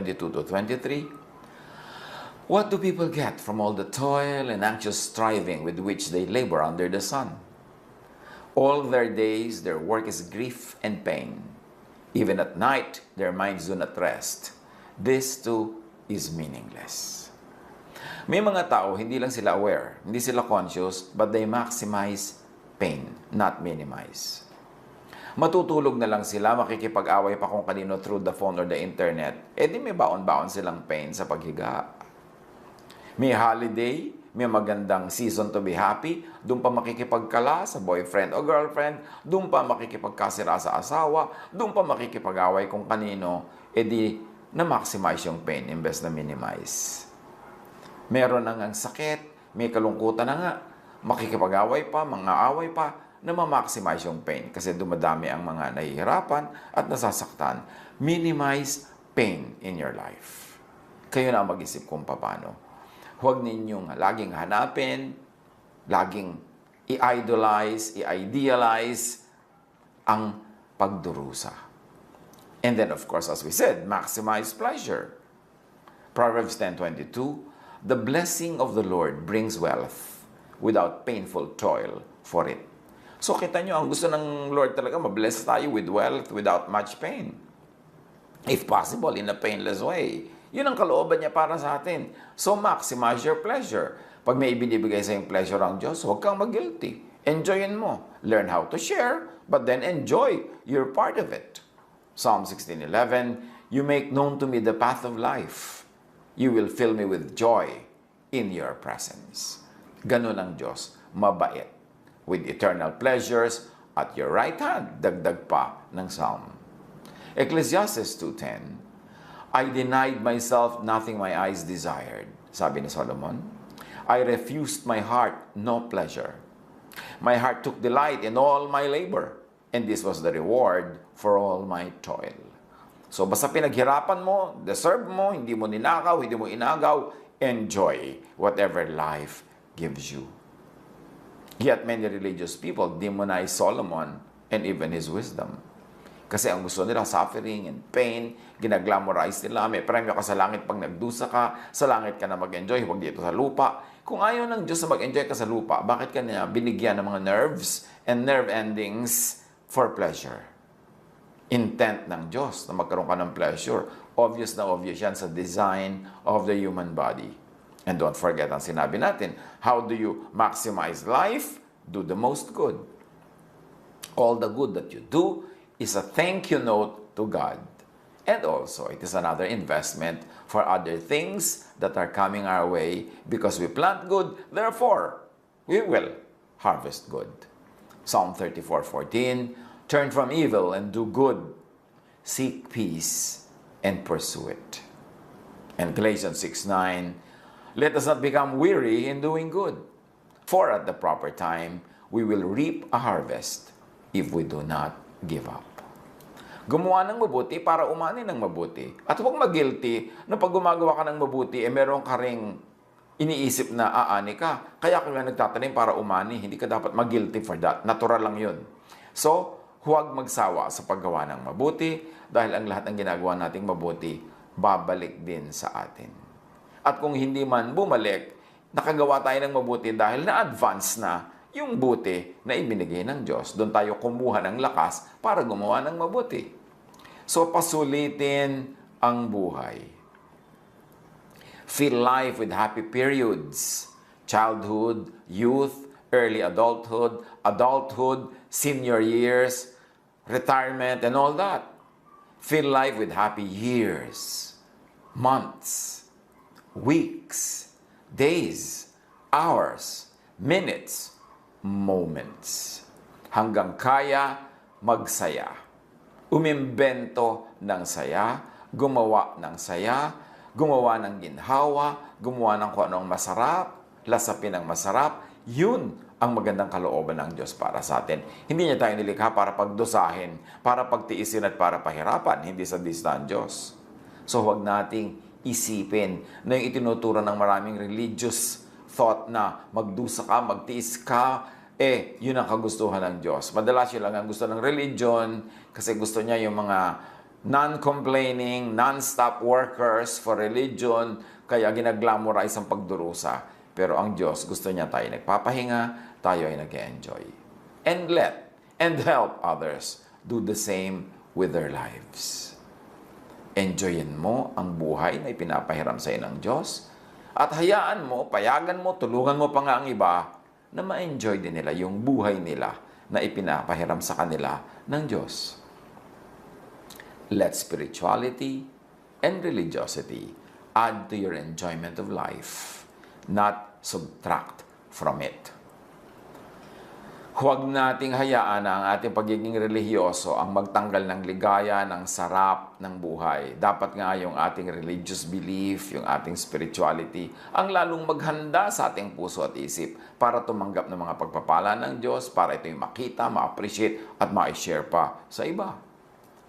22 to 23. What do people get from all the toil and anxious striving with which they labor under the sun? All their days, their work is grief and pain. Even at night, their minds do not rest. This too is meaningless. May mga tao, hindi lang sila aware, hindi sila conscious, but they maximize pain, not minimize. Matutulog na lang sila, makikipag-away pa kung kanino through the phone or the internet, di may baon-baon silang pain sa paghiga. May holiday, may magandang season to be happy, doon pa makikipagkala sa boyfriend o girlfriend, doon pa makikipagkasira sa asawa, doon pa makikipag-away kung kanino, di na-maximize yung pain imbes na minimize. Meron na ngang sakit, may kalungkutan na nga, makikipag-away pa, mga away pa, na ma-maximize yung pain kasi dumadami ang mga nahihirapan at nasasaktan. Minimize pain in your life. Kayo na mag-isip kung paano. Huwag ninyong laging hanapin, laging i-idolize, i-idealize ang pagdurusa. And then, of course, as we said, maximize pleasure. Proverbs 10:22, the blessing of the Lord brings wealth without painful toil for it. So, kita nyo, ang gusto ng Lord talaga, mabless tayo with wealth without much pain. If possible, in a painless way. Yun ang kalooban niya para sa atin. So, maximize your pleasure. Pag may ibinibigay sa yung pleasure ang Diyos, huwag kang mag-guilty. Enjoyin mo. Learn how to share, but then enjoy your part of it. Psalm 16:11, you make known to me the path of life. You will fill me with joy in your presence. Ganun ang Diyos, mabait. With eternal pleasures at your right hand, dagdag pa ng Psalm. Ecclesiastes 2:10, I denied myself nothing my eyes desired. Sabi ni Solomon, I refused my heart no pleasure. My heart took delight in all my labor, and this was the reward for all my toil. So basta pinaghirapan mo, deserve mo, hindi mo ninakaw, hindi mo inagaw, enjoy whatever life gives you. Yet many religious people demonize Solomon and even his wisdom. Kasi ang gusto nila, suffering and pain, ginaglamorize nila, may premyo ka sa langit pag nagdusa ka, sa langit ka na mag-enjoy, huwag dito sa lupa. Kung ayaw ng Diyos na mag-enjoy ka sa lupa, bakit ka niya binigyan ng mga nerves and nerve endings for pleasure? Intent ng Diyos na magkaroon ka ng pleasure. Obvious na obvious yan sa design of the human body. And don't forget ang sinabi natin, how do you maximize life? Do the most good. All the good that you do is a thank you note to God. And also, it is another investment for other things that are coming our way because we plant good, therefore, we will harvest good. Psalm 34:14, turn from evil and do good. Seek peace and pursue it. And Galatians 6:9, let us not become weary in doing good, for at the proper time, we will reap a harvest if we do not give up. Gumawa ng mabuti para umani ng mabuti. At huwag mag-guilty na pag gumagawa ka ng mabuti, meron ka ring iniisip na aani ka. Kaya ka nga nagtatanim para umani. Hindi ka dapat mag-guilty for that. Natural lang yun. So, huwag magsawa sa paggawa ng mabuti dahil ang lahat ng ginagawa nating mabuti, babalik din sa atin. At kung hindi man bumalik, nakagawa tayo ng mabuti dahil na-advance na yung buti na ibinigay ng Diyos. Doon tayo kumuha ng lakas para gumawa ng mabuti. So, pasulitin ang buhay. Fill life with happy periods. Childhood, youth, early adulthood, senior years, retirement, and all that. Fill life with happy years, months, weeks, days, hours, minutes, moments. Hanggang kaya, magsaya. Umimbento ng saya, gumawa ng saya, gumawa ng ginhawa, gumawa ng kung anong masarap, lasapin ng masarap. Yun ang magandang kalooban ng Diyos para sa atin. Hindi niya tayo nilikha para pagdusahin, para pagtiisin at para pahirapan. Hindi sa dista ang Diyos. So huwag nating isipin na yung itinuturo ng maraming religious thought na magdusa ka, magtiis ka, yun ang kagustuhan ng Diyos. Madalas yun lang ang gusto ng religion kasi gusto niya yung mga non-complaining, non-stop workers for religion, kaya ginaglamorize ang pagdurusa. Pero ang Diyos, gusto niya tayo nagpapahinga, tayo ay nag-enjoy. And help others do the same with their lives. Enjoyin mo ang buhay na ipinapahiram sa iyo ng Diyos, at hayaan mo, payagan mo, tulungan mo pa nga ang iba na ma-enjoy din nila yung buhay nila na ipinapahiram sa kanila ng Diyos. Let spirituality and religiosity add to your enjoyment of life, not subtract from it. Huwag nating hayaan na ang ating pagiging relihiyoso ang magtanggal ng ligaya, ng sarap ng buhay. Dapat nga yung ating religious belief, yung ating spirituality, ang lalong maghanda sa ating puso at isip para tumanggap ng mga pagpapala ng Diyos, para ito'y makita, ma-appreciate at ma-share pa sa iba.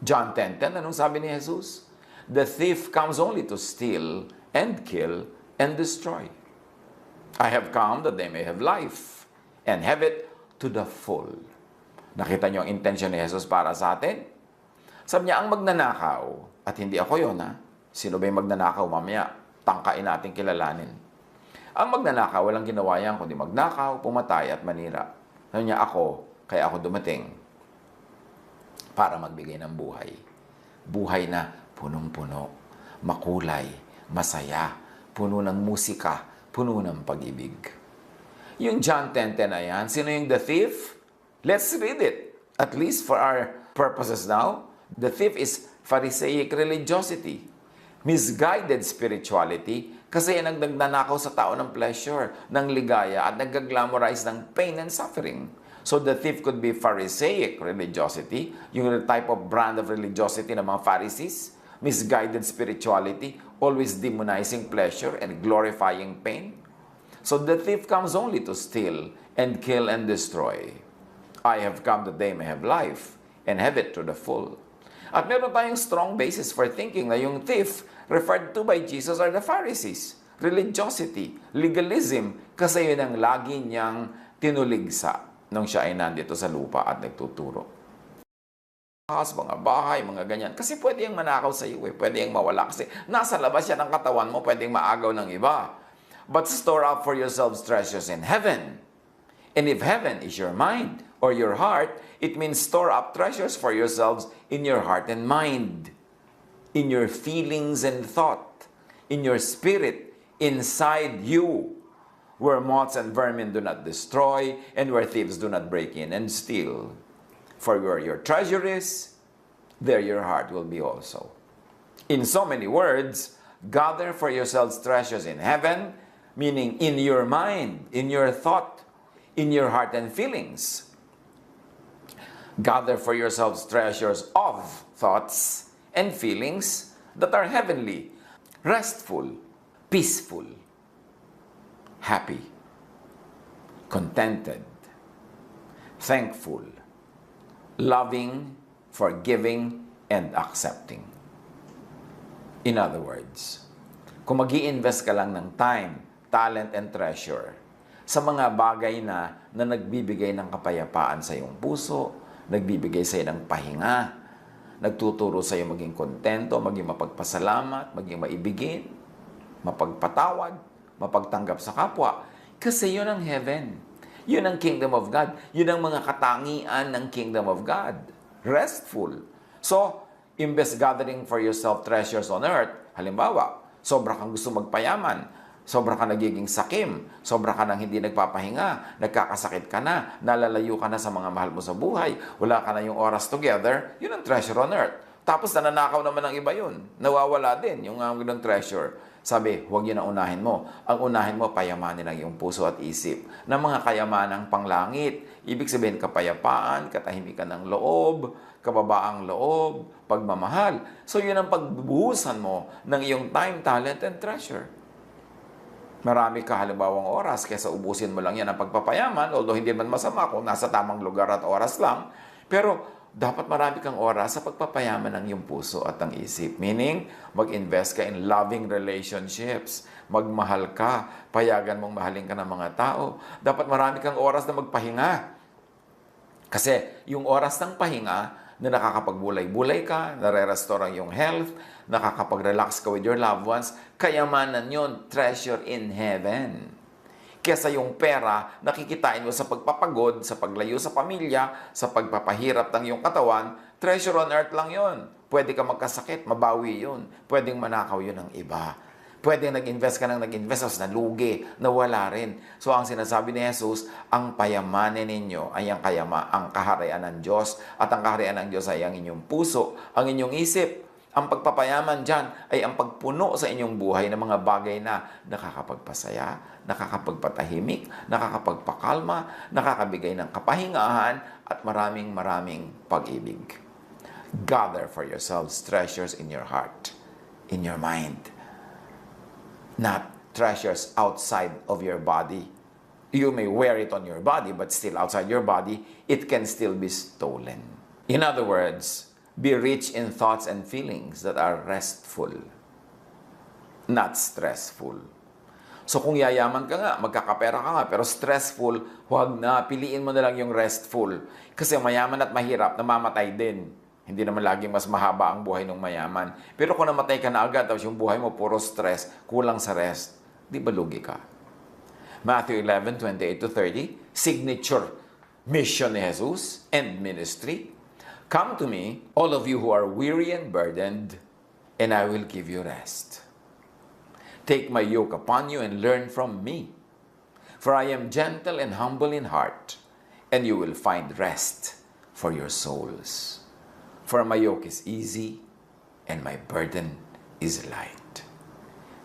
John 10:10, anong sabi ni Jesus? The thief comes only to steal and kill and destroy. I have come that they may have life and have it to the full. Nakita niyo ang intention ni Jesus para sa atin? Sabi niya, ang magnanakaw, at hindi ako yun ha, sino ba yung magnanakaw mamaya? Tangkain natin kilalanin. Ang magnanakaw, walang ginawa yan, kundi magnakaw, pumatay at manira. Sabi niya, kaya ako dumating para magbigay ng buhay. Buhay na punong-puno, makulay, masaya, puno ng musika, puno ng pag-ibig. Yung John 10:10 na yan, sino yung the thief? Let's read it. At least for our purposes now. The thief is Pharisaic religiosity. Misguided spirituality kasi yan ang nagnanakaw sa tao ng pleasure, ng ligaya at nag-glamorize ng pain and suffering. So the thief could be Pharisaic religiosity, yung type of brand of religiosity ng mga Pharisees, misguided spirituality, always demonizing pleasure and glorifying pain. So the thief comes only to steal and kill and destroy. I have come that they may have life and have it to the full. At meron tayong strong basis for thinking na yung thief referred to by Jesus are the Pharisees. Religiosity, legalism, kasi yun ang lagi niyang tinuligsa nung siya ay nandito sa lupa at nagtuturo. Mga bahay, mga ganyan. Kasi pwede yung manakaw sa iyo, pwede yung mawala. Kasi nasa labas yan ng katawan mo, pwede yung maagaw ng iba. But store up for yourselves treasures in heaven. And if heaven is your mind or your heart, it means store up treasures for yourselves in your heart and mind, in your feelings and thought, in your spirit, inside you, where moths and vermin do not destroy, and where thieves do not break in and steal. For where your treasure is, there your heart will be also. In so many words, gather for yourselves treasures in heaven, meaning in your mind, in your thought, in your heart and feelings. Gather for yourselves treasures of thoughts and feelings that are heavenly, restful, peaceful, happy, contented, thankful, loving, forgiving, and accepting. In other words, kung mag-i-invest ka lang ng time, talent, and treasure sa mga bagay na nagbibigay ng kapayapaan sa iyong puso, nagbibigay sa iyo ng pahinga, nagtuturo sa iyo maging kontento, maging mapagpasalamat, maging maibigin, mapagpatawad, mapagtanggap sa kapwa. Kasi yun ang heaven. Yun ang kingdom of God. Yun ang mga katangian ng kingdom of God. Restful. So, imbes gathering for yourself treasures on earth, halimbawa, sobra kang gusto magpayaman, sobra ka nagiging sakim, sobra ka nang hindi nagpapahinga, nagkakasakit ka na, nalalayo ka na sa mga mahal mo sa buhay, wala ka na yung oras together, yun ang treasure on earth. Tapos nananakaw naman ng iba yun. Nawawala din yung ganung treasure. Sabi, huwag yun ang unahin mo. Ang unahin mo, payamanin ang iyong puso at isip ng mga kayamanang panglangit. Ibig sabihin, kapayapaan, katahimikan ng loob, kababaang loob, pagmamahal. So yun ang pagbubuhusan mo ng iyong time, talent, and treasure. Marami ka halimbawang oras kaysa ubusin mo lang yan ang pagpapayaman, although hindi man masama kung nasa tamang lugar at oras lang. Pero dapat marami kang oras sa pagpapayaman ng iyong puso at ang isip. Meaning, mag-invest ka in loving relationships. Magmahal ka. Payagan mong mahalin ka ng mga tao. Dapat marami kang oras na magpahinga. Kasi yung oras ng pahinga, na nakakapagbulay-bulay ka, nare-restore ang iyong health, nakakapag-relax ka with your loved ones, kayamanan yon, treasure in heaven. Kesa yung pera, nakikitain mo sa pagpapagod, sa paglayo sa pamilya, sa pagpapahirap ng iyong katawan, treasure on earth lang yon. Pwede ka magkasakit, mabawi yun. Pwedeng manakaw yun ng iba. Pwedeng nag-invest ka ng nag-invest, tapos nalugi, nawala rin. So ang sinasabi ni Jesus, ang payamanin ninyo ay ang kaharian ng Diyos. At ang kaharian ng Diyos ay ang inyong puso, ang inyong isip. Ang pagpapayaman dyan ay ang pagpuno sa inyong buhay ng mga bagay na nakakapagpasaya, nakakapagpatahimik, nakakapagpakalma, nakakabigay ng kapahingahan, at maraming pag-ibig. Gather for yourselves treasures in your heart, in your mind. Not treasures outside of your body. You may wear it on your body, but still outside your body, it can still be stolen. In other words, be rich in thoughts and feelings that are restful, not stressful. So kung yayaman ka nga, magkakapera ka nga, pero stressful, huwag na, piliin mo na lang yung restful. Kasi mayaman at mahirap, namamatay din. Hindi naman laging mas mahaba ang buhay ng mayaman. Pero kung namatay ka na agad, tapos yung buhay mo puro stress, kulang sa rest, di ba lugi ka? Matthew 11:28-30, signature mission ni Jesus and ministry. Come to me, all of you who are weary and burdened, and I will give you rest. Take my yoke upon you and learn from me. For I am gentle and humble in heart, and you will find rest for your souls. For my yoke is easy, and my burden is light.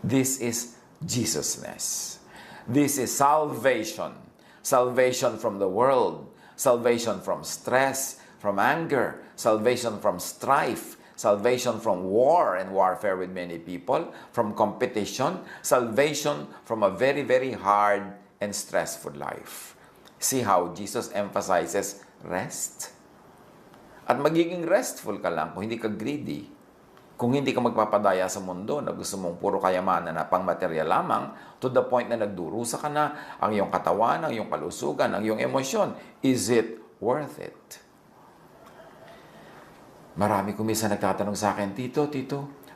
This is Jesusness. This is salvation. Salvation from the world. Salvation from stress, from anger. Salvation from strife. Salvation from war and warfare with many people. From competition. Salvation from a very hard and stressful life. See how Jesus emphasizes rest? At magiging restful ka lang kung hindi ka greedy. Kung hindi ka magpapadaya sa mundo na gusto mong puro kayamanan na pang material lamang, to the point na nagdurusa ka na ang iyong katawan, ang iyong kalusugan, ang iyong emosyon. Is it worth it? Marami kumisa nagtatanong sa akin, Tito,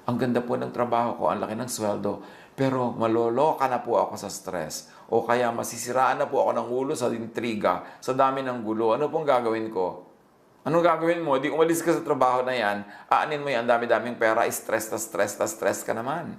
ang ganda po ng trabaho ko, ang laki ng sweldo, pero maloloka na po ako sa stress. O kaya masisiraan na po ako ng ulo sa intriga, sa dami ng gulo. Ano pong gagawin ko? Anong gagawin mo? Di umalis ka sa trabaho na yan, aanin mo yan, dami-daming pera, stress ka naman.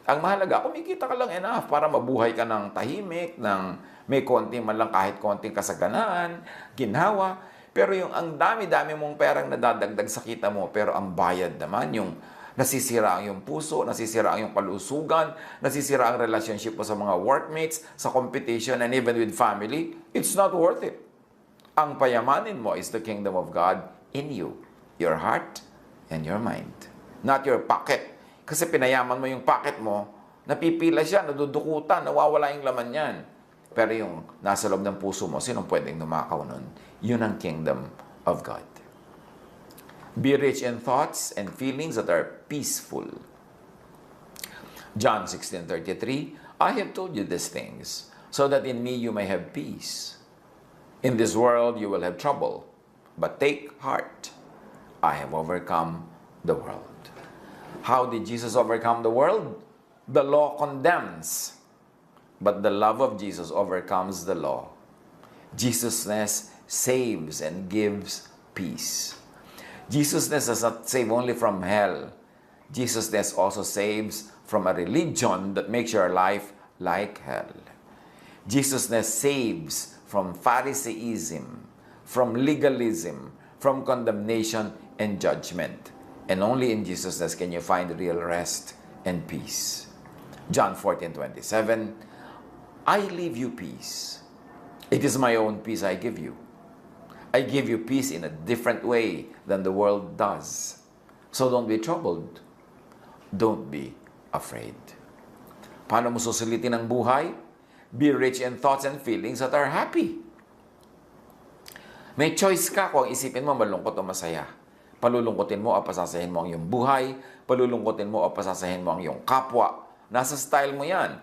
Ang mahalaga, kumikita ka lang enough para mabuhay ka ng tahimik, ng may konting man lang kahit konting kasaganaan, ginhawa. Pero yung ang dami-dami mong perang nadadagdag sa kita mo, pero ang bayad naman, yung nasisira ang iyong puso, nasisira ang iyong kalusugan, nasisira ang relationship mo sa mga workmates, sa competition, and even with family, it's not worth it. Ang payamanin mo is the kingdom of God in you, your heart and your mind. Not your pocket. Kasi pinayaman mo yung pocket mo, napipila siya, nadudukutan, nawawala yung laman yan. Pero yung nasa loob ng puso mo, sinong pwedeng numakaw nun? Yun ang kingdom of God. Be rich in thoughts and feelings that are peaceful. John 16:33, I have told you these things, so that in me you may have peace. In this world you will have trouble, but take heart. I have overcome the world. How did Jesus overcome the world? The law condemns, but the love of Jesus overcomes the law. Jesusness saves and gives peace. Jesusness does not save only from hell. Jesusness also saves from a religion that makes your life like hell. Jesusness saves from Pharisaism, from legalism, from condemnation and judgment. And only in Jesusness can you find real rest and peace. John 14:27, I leave you peace. It is my own peace I give you. I give you peace in a different way than the world does. So don't be troubled. Don't be afraid. Paano mo susulitin ang buhay? Be rich in thoughts and feelings that are happy. May choice ka kung isipin mo malungkot o masaya. Palulungkotin mo o pasasahin mo ang iyong buhay. Palulungkotin mo o pasasahin mo ang iyong kapwa. Nasa style mo yan.